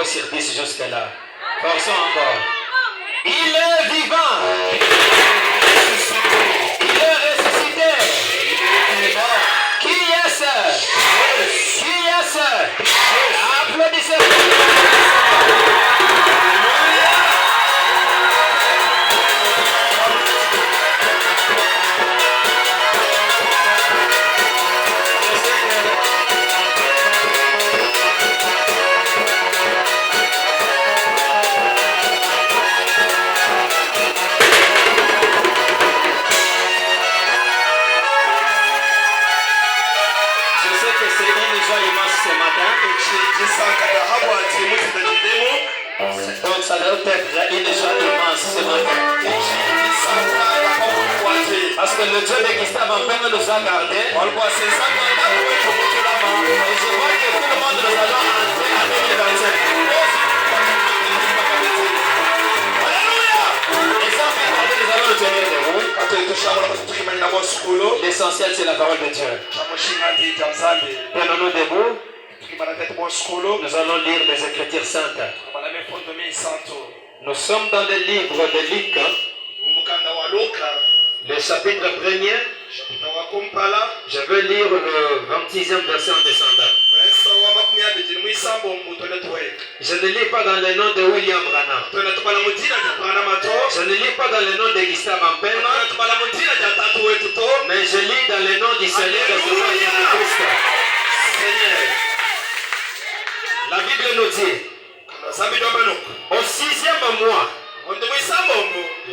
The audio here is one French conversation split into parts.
0 sur 10 jusque-là. Forçons encore. Il est vivant. Il est ressuscité. Qui est-ce? Qui est-ce? Applaudissez. Donc ça doit être une joie immense ce matin. Parce que le Dieu de Gustave Ampembe nous a gardés. Et je vois que tout le monde nous allons entrer en 2025. Alléluia! Et sans faire tarder, nous allons nous tenir debout. L'essentiel, c'est la parole de Dieu. Prenons-nous debout. Nous allons lire les Écritures saintes. Nous sommes dans le livre de Luc, le chapitre 1er. Je vais lire le 26e verset en descendant. Je ne lis pas dans le nom de William Branham. Je ne lis pas dans le nom de Gustave Ampembe. Mais je lis dans le nom du Seigneur de Jésus-Christ. La Bible nous dit, au 6e mois,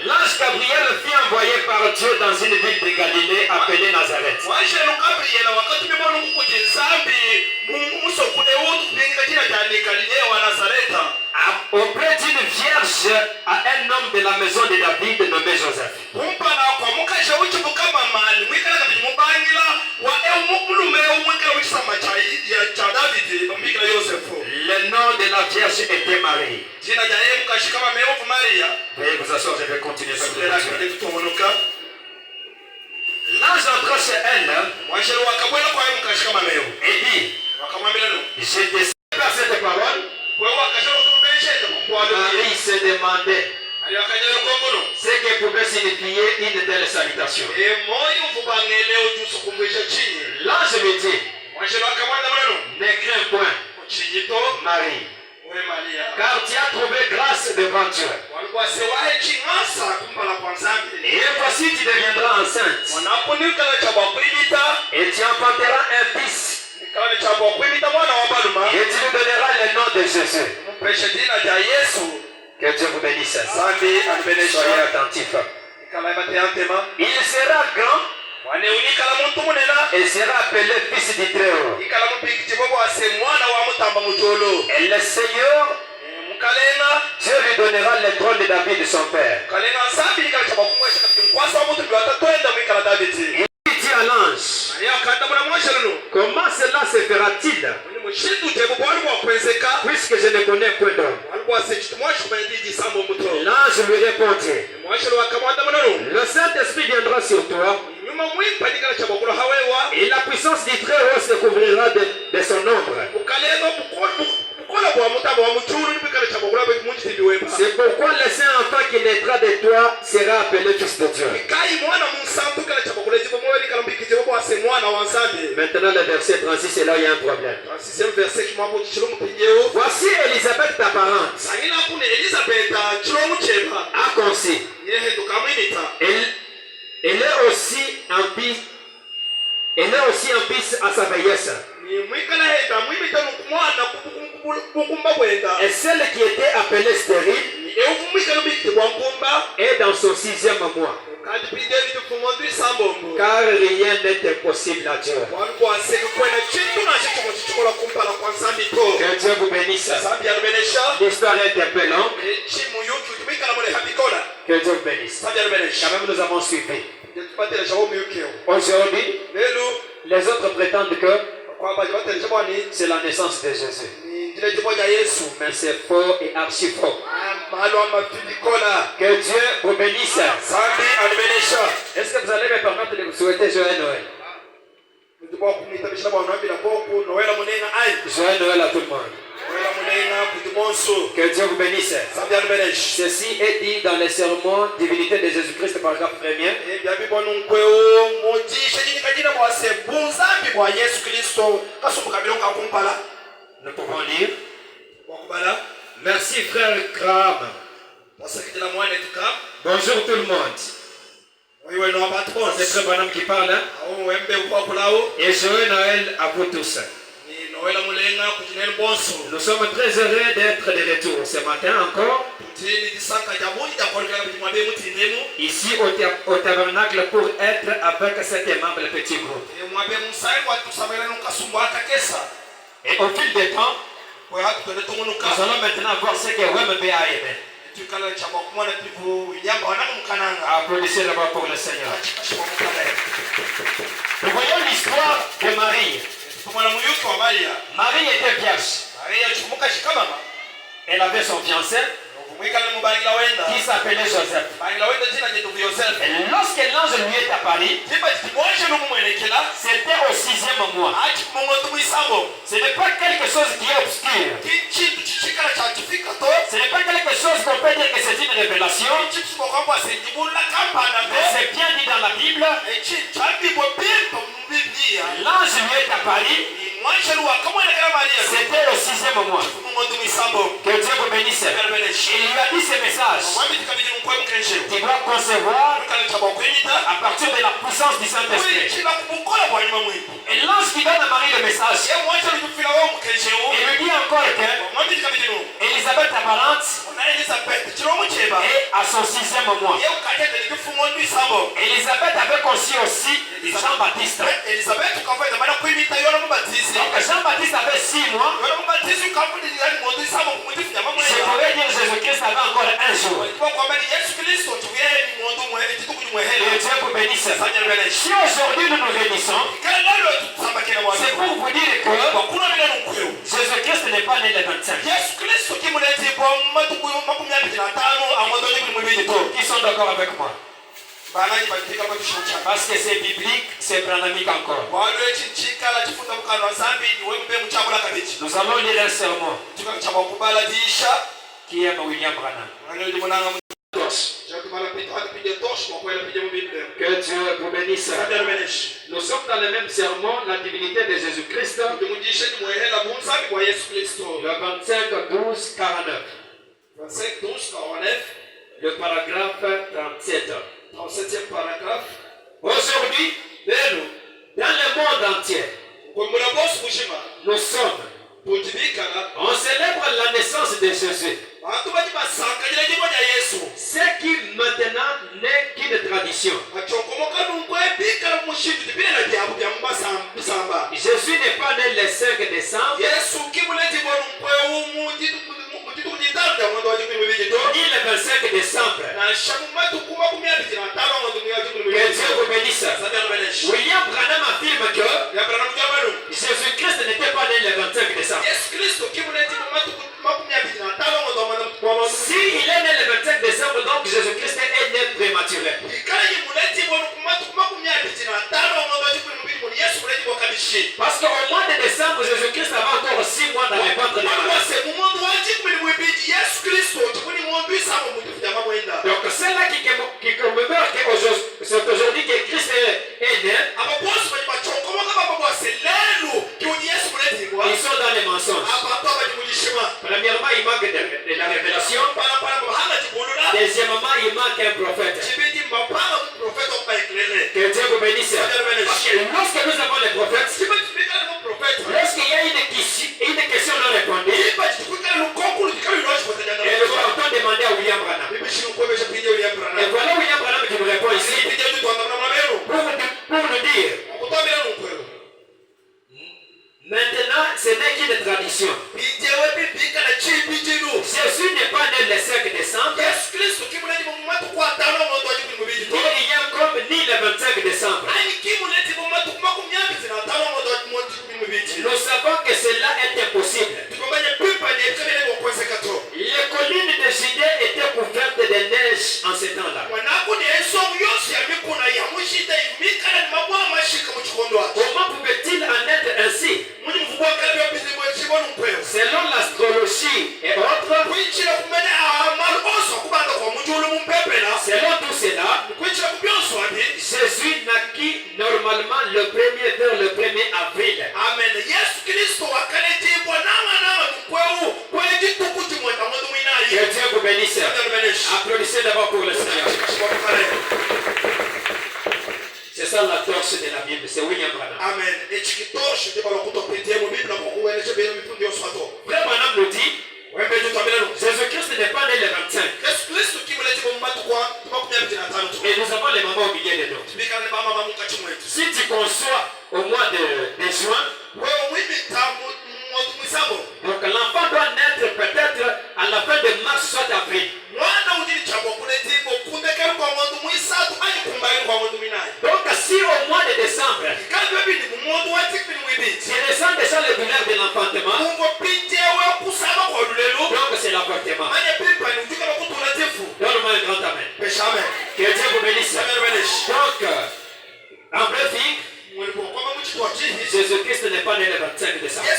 l'ange Gabriel fut envoyé par Dieu dans une ville de Galilée appelée Nazareth. Auprès d'une vierge à un homme de la maison de David nommé Joseph. Le nom de la vierge était Marie. Veuillez vous asseoir, je vais continuer. L'ange entra chez elle et dit, j'ai décidé par cette parole. Marie se demandait ce que pouvait signifier une telle salutation. L'ange me dit, ne crains point, Marie, car tu as trouvé grâce devant Dieu. Et voici tu deviendras enceinte. Et tu enfanteras un fils. Et tu lui donneras le nom de Jésus. Que Dieu vous bénisse. Soyez attentifs. Il sera grand et sera appelé fils du Très-Haut. Et le Seigneur, Dieu lui donnera le trône de David son père. Il dit à l'ange, comment cela se fera-t-il, puisque je ne connais point d'homme? L'ange lui répondit, le Saint-Esprit viendra sur toi et la puissance du Très-Haut se couvrira de son ombre. C'est pourquoi le Saint-Enfant qui naîtra de toi sera appelé fils de Dieu. Maintenant le verset 36, et là il y a un problème. Voici Élisabeth ta parente a conçu. Elle est aussi un fils à sa vieillesse. Et celle qui était appelée stérile est dans son 6e mois. Car rien n'est impossible à Dieu. Que Dieu vous bénisse. L'histoire est un peu longue. Que Dieu vous bénisse. Quand même nous avons suivi. Aujourd'hui, les autres prétendent que c'est la naissance de Jésus. Mais c'est faux et archi faux. Que Dieu vous bénisse. Est-ce que vous allez me permettre de vous souhaiter joyeux Noël? Joyeux Noël à tout le monde. Que Dieu vous bénisse. Ceci est dit dans les sermons Divinité de Jésus-Christ, paragraphe 1er. Nous pouvons lire. Merci frère Kram. Bonjour tout le monde. C'est Frère Branham qui parle. Et joyeux Noël à vous tous. Nous sommes très heureux d'être de retour ce matin encore. Ici au tabernacle pour être avec cet aimable petit groupe. Et au fil du temps, nous allons maintenant voir ce que WMB a aimé. Applaudissez d'abord pour le Seigneur. Nous voyons l'histoire de Marie. Marie était vierge. Elle avait son fiancé qui s'appelait Joseph. Et lorsque l'ange lui est apparu, c'était au 6e mois. Ce n'est pas quelque chose qui est obscur. Ce n'est pas quelque chose qu'on peut dire que c'est une révélation. Mais c'est bien dit dans la Bible. L'ange lui est apparu. C'était au 6e mois. Que Dieu vous bénisse. Il lui a dit ce message. Tu dois concevoir à partir de la puissance du Saint-Esprit. Et l'ange qui donne à Marie le message, il lui dit encore que Élisabeth apparente est à son 6e mois. Élisabeth avait conçu aussi Jean-Baptiste. Donc Jean-Baptiste avait 6 mois. Je pourrais dire Jésus-Christ avait encore un jour. Et Dieu vous bénisse. Si aujourd'hui nous nous réunissons, c'est pour vous dire que Jésus-Christ n'est pas né le 25. Qui sont d'accord avec moi? Parce que c'est biblique, c'est branhamique encore. Nous allons lire un sermon qui aime William Branham. Que Dieu vous bénisse. Nous sommes dans le même sermon, la divinité de Jésus-Christ. Le 25-12-49. Le paragraphe 37. 37e paragraphe. Aujourd'hui, dans le monde entier, nous sommes. On célèbre la naissance de Jésus. Ce qui maintenant n'est qu'une tradition. Jésus n'est pas né le 5 décembre. Ni le 25 décembre. Que Dieu vous bénisse. William Branham affirme que Jésus-Christ n'était pas né le 25 décembre. Si il est né le 25 décembre, donc Jésus-Christ est né prématuré. Parce qu'au mois de décembre, Jésus-Christ avait encore 6 mois dans les ventres de Marie. Donc c'est là qui commémore que c'est aujourd'hui que Christ est né. Ils sont dans les mensonges. Premièrement, il manque de la révélation. Deuxièmement, il manque un prophète. Que Dieu vous bénisse. Lorsque nous avons les prophètes, lorsqu'il y a une question non répondue, et le temps demander à William Branham. Et voilà William Branham qui nous répond ici. Pour nous dire. Maintenant, ce n'est qu'une tradition. Jésus n'est pas né le 5 décembre. Il y a comme ni le 25 décembre. Nous savons que cela est impossible. Les collines de Judée étaient couvertes de neige en ce temps-là. Comment pouvait-il en être ainsi? Selon l'astrologie Jésus et autres, selon tout cela, Jésus naquit normalement le 1er vers le 1er avril. Amen. Yesu Kristo wakaletiibwa Que Dieu vous bénisse. Applaudissez d'abord pour le Seigneur. C'est ça la torche de la Bible, c'est William Branham. Amen. Frère Branham nous dit, Jésus-Christ n'est pas né le 25. Et nous avons les mamans au milieu de nous. Si tu conçois au mois de juin, donc l'enfant doit naître peut-être à la fin de mars, soit avril. Donc si au mois de décembre, tu ressens déjà le douleur de l'enfantement, donc c'est l'avortement. Donne-moi un grand amen. Que Dieu vous bénisse. Donc, en bref, Jésus-Christ n'est pas né le 25 décembre. Et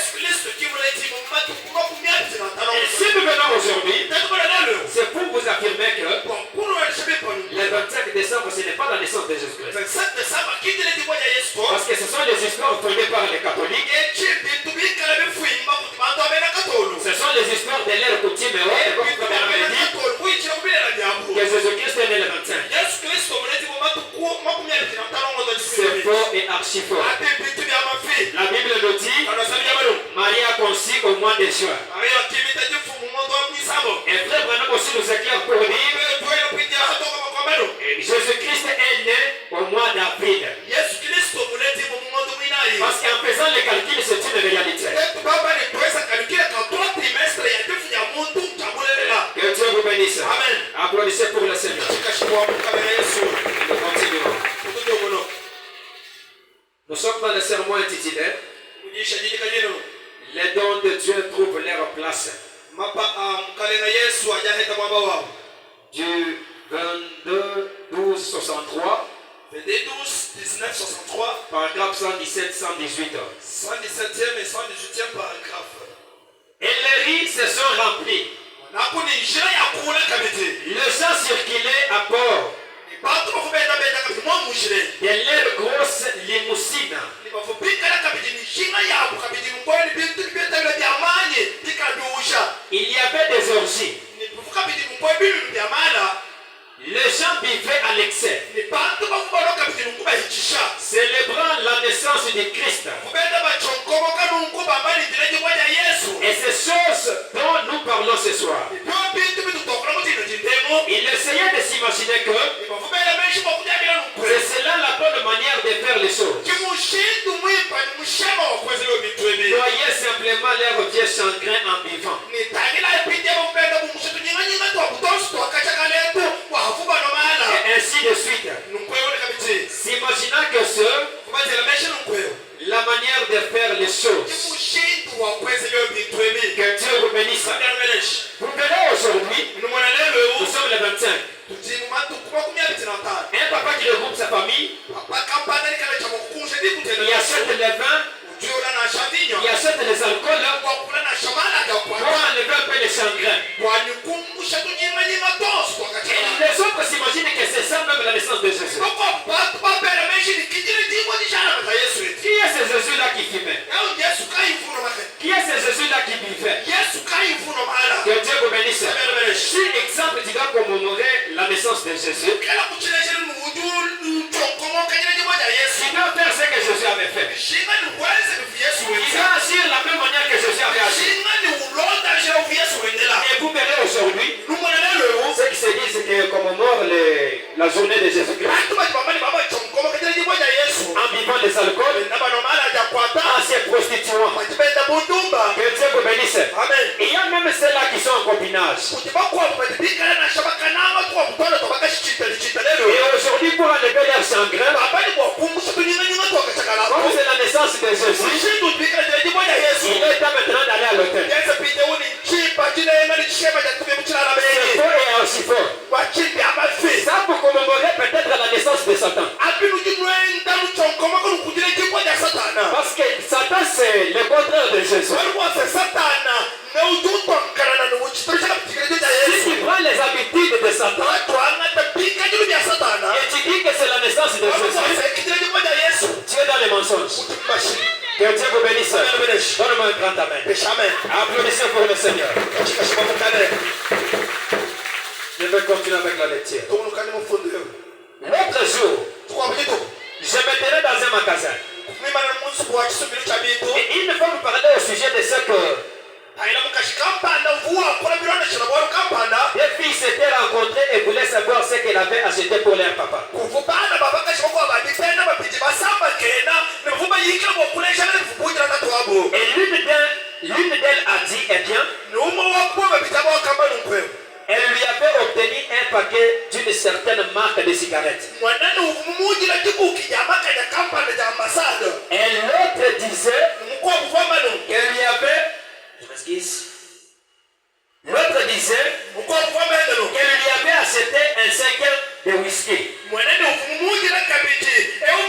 si nous venons aujourd'hui, c'est pour vous affirmer que le 25 décembre, ce n'est pas la naissance de Jésus-Christ. Parce que ce sont les histoires fondées par les catholiques. Ce sont les histoires de l'ère coutume et autres, comme vous avez dit, que Jésus-Christ est né le 25. C'est faux et archi faux. La Bible nous dit, Marie a conçu au mois de juin. Et frère Branham aussi nous éclaire pour dire, Jésus-Christ est né au mois d'avril. Parce qu'en faisant les calculs, c'est une réalité. Que Dieu vous bénisse. Amen. Applaudissez pour le Seigneur. Nous continuons. Nous sommes dans le sermon intitulé les dons de Dieu trouvent leur place. Du 22-12-63, paragraphe 117-118. 117e et 118e paragraphe. Et les riz se sont remplis. Le sang circulait à bord de leur grosse limousine. Il y avait des orgies. Les gens vivaient à l'excès, célébrant la naissance du Christ. Et ces choses dont nous parlons ce soir, il essayait de s'imaginer que c'est cela la bonne manière de faire les choses. Voyez simplement leur vieux chagrin en vivant. Et ainsi de suite. S'imaginant que la manière de faire les choses. Que Dieu vous bénisse. Vous verrez aujourd'hui, nous sommes le 25. Un papa qui regroupe sa famille, il achète le vin, il achète les alcools pour enlever un peu les chagrins. Et les autres s'imaginent que c'est ça même la naissance de Jésus. Qui est ce Jésus-là qui fumait? Qui est ce Jésus-là qui buvait? Que Dieu vous bénisse. Si, exemple, tu dois commémorer la naissance de Jésus, tu dois faire ce que Jésus avait fait. Tu dois agir de la même manière que Jésus avait agi. Et vous verrez aujourd'hui, ceux qui se disent que commémore la journée de Jésus-Christ, en buvant des alcools, en se prostituant. Que Dieu vous bénisse. Il y a même ceux-là qui sont en copinage. Et aujourd'hui, pour enlever leur chagrin, comme c'est la naissance de Jésus, il est temps maintenant d'aller à l'hôtel. C'est faux et aussi faux. Ça pour commémorer peut-être la naissance de Satan. Parce que Satan c'est le contraire de Jésus. mensonge. Toute machine. Que Dieu vous bénisse. Amen, bénisse. Donne-moi un grand amen. Amen. Applaudissez pour le Seigneur. Kashima mukane. Je vais continuer avec la lecture. Tumulukane mufundo. L'autre jour, Tukwabulito. je me tenais dans un magasin. Kumimana munsi kwa kisubiro cha bintu. Et une fois, vous parlez au sujet de ce que Aina mukashikampanda vuwa kola birona shiraboro kampanda. deux filles s'étaient rencontrées et voulaient savoir ce qu'elles avaient acheté pour leur papa. Kuvubana baba kashima kwa badipenda babiji basamba kena. Nevuba yikira kwa kulesha na vubujira na twabo. Et l'une d'elles a dit, eh bien, Numo wakwa babitabo kamba nunkwe. elle lui avait obtenu un paquet d'une certaine marque de cigarettes. Mwanani uvumujira tibuki jamaka ya kampanda ya ambasado. Et l'autre disait Mkwa kuvamba no. qu'elle lui avait... Je m'excuse. L'autre disait Mkwa kuvamba no. qu'elle lui avait acheté un 5 de whisky. Mwanani uvumujira kabiti.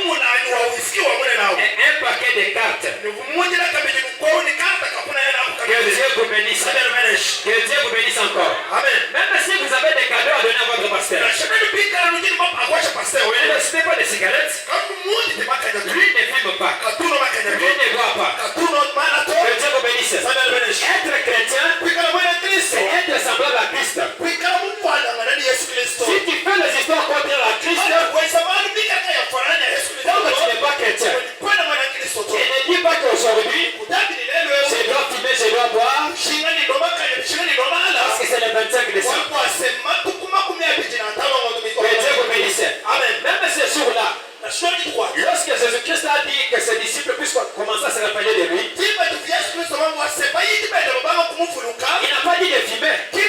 Munani wa whisky wa mwana nao. Et un paquet de cartes. Uvumujira kabiti mkwa ni karta kapuna ya nao. Que Dieu vous bénisse. Que Dieu vous bénisse encore. Amen. Même si vous avez des cadeaux à donner à votre pasteur. Na shemeni pika na nujini mapa akwasha pasteur Ne wewe. l'achetez pas de cigarettes. Kamu mundi te makanya. Lui ne fume pas. Katuno makanya. Lui ne boit pas. Katuno mana to. Que Dieu vous bénisse. Être chrétien, Pika na mwana Kristo. c'est être semblable à Christ. Pika na mwana ngana ni Yesu Kristo. Si tu fais les histoires contre la Christ, Kwa sababu pika kaya fanana Yesu Kristo. donc tu n'es pas chrétien. Kwa na mwana Kristo to. Et ne dis pas qu'aujourd'hui, Kutabi ni lelo je dois fumer, je dois boire, shinga ni doma kaya shinga ni doma ala. parce que c'est le 25 décembre. Kwa sema tukuma kumya bijina talo ngoto miko. Que Dieu vous bénisse. Amen. Même ce jour-là, Na shwani kwa. lorsque Jésus-Christ a dit que ses disciples puissent commencer à se rappeler de lui, Tiba tu Yesu Kristo wangu wasepa yiti bende baba kumufuluka. il n'a pas dit de fumer. Qui